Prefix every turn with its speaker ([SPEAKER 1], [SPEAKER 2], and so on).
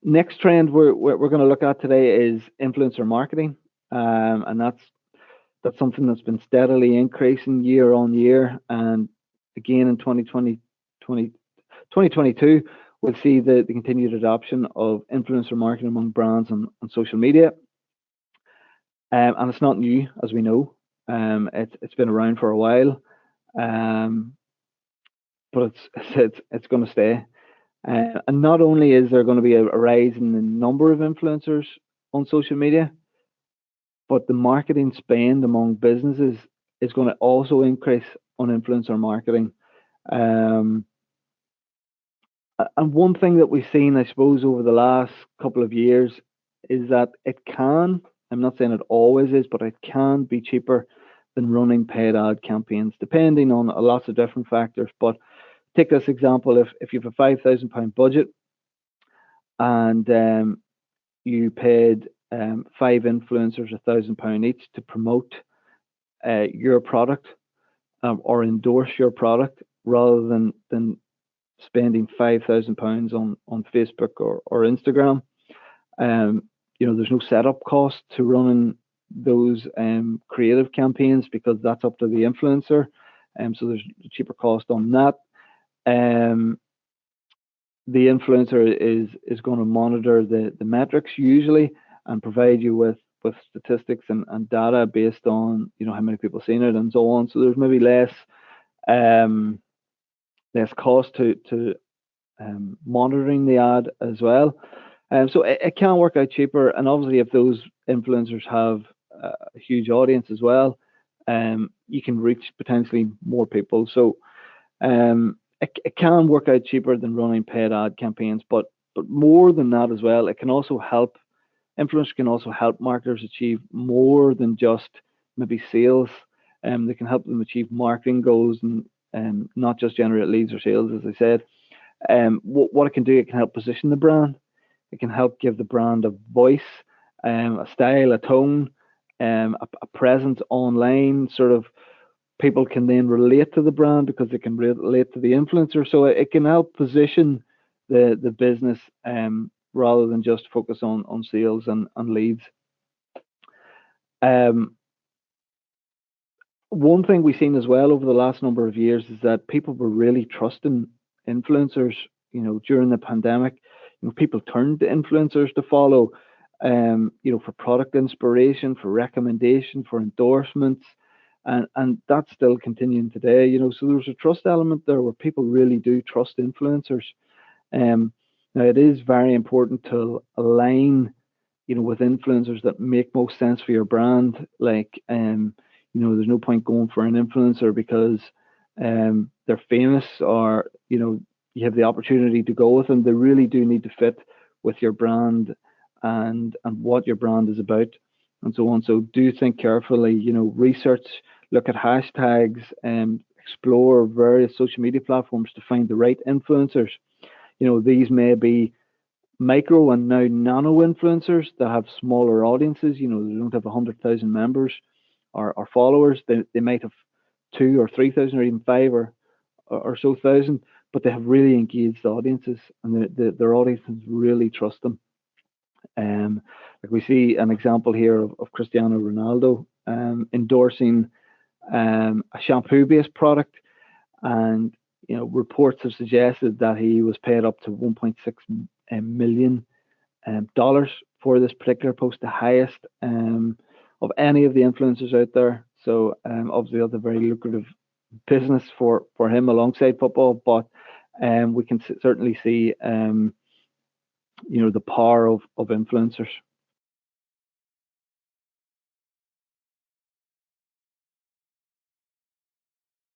[SPEAKER 1] Next trend we're going to look at today is influencer marketing, and that's something that's been steadily increasing year on year. And again in 2022, we'll see the continued adoption of influencer marketing among brands on social media. And it's not new, as we know. It's been around for a while, um, but it's going to stay. And not only is there going to be a rise in the number of influencers on social media, but the marketing spend among businesses is going to also increase on influencer marketing. Um, and one thing that we've seen, I suppose, over the last couple of years is that I'm not saying it always is, but it can be cheaper than running paid ad campaigns, depending on lots of different factors. But take this example: if you have a £5,000 budget and you paid five influencers £1,000 each to promote your product, or endorse your product, rather than spending £5,000 on Facebook or Instagram. Um, there's no setup cost to running those creative campaigns because that's up to the influencer. So there's a cheaper cost on that. Um, the influencer is going to monitor the metrics usually and provide you with statistics and data based on how many people seen it and so on. So there's maybe um, less cost to monitoring the ad as well. So it can work out cheaper, and obviously if those influencers have a huge audience as well, you can reach potentially more people. So it can work out cheaper than running paid ad campaigns, but more than that as well, it can also help influencers can also help marketers achieve more than just maybe sales. They can help them achieve marketing goals and not just generate leads or sales, as I said. What it can do, it can help position the brand. It can help give the brand a voice, a style, a tone, a presence online. Sort of people can then relate to the brand because they can relate to the influencer. So it can help position the business, rather than just focus on sales and leads. Um, One thing we've seen as well over the last number of years is that people were really trusting influencers. During the pandemic, people turned to influencers to follow, for product inspiration, for recommendation, for endorsements, and that's still continuing today. So there's a trust element there where people really do trust influencers. Um, Now it is very important to align, with influencers that make most sense for your brand. Like, there's no point going for an influencer because they're famous, or you have the opportunity to go with them. They really do need to fit with your brand and what your brand is about, and so on. So do think carefully. Research, look at hashtags, and explore various social media platforms to find the right influencers. These may be micro and now nano influencers that have smaller audiences. They don't have 100,000 members or followers. They might have 2 or 3 thousand or even five or so thousand, but they have really engaged audiences, and their audiences really trust them. Like we see an example here of Cristiano Ronaldo endorsing a shampoo-based product, and reports have suggested that he was paid up to 1.6 million dollars for this particular post, the highest of any of the influencers out there. So obviously that's a very lucrative business for him alongside football, but we can certainly see the power of influencers.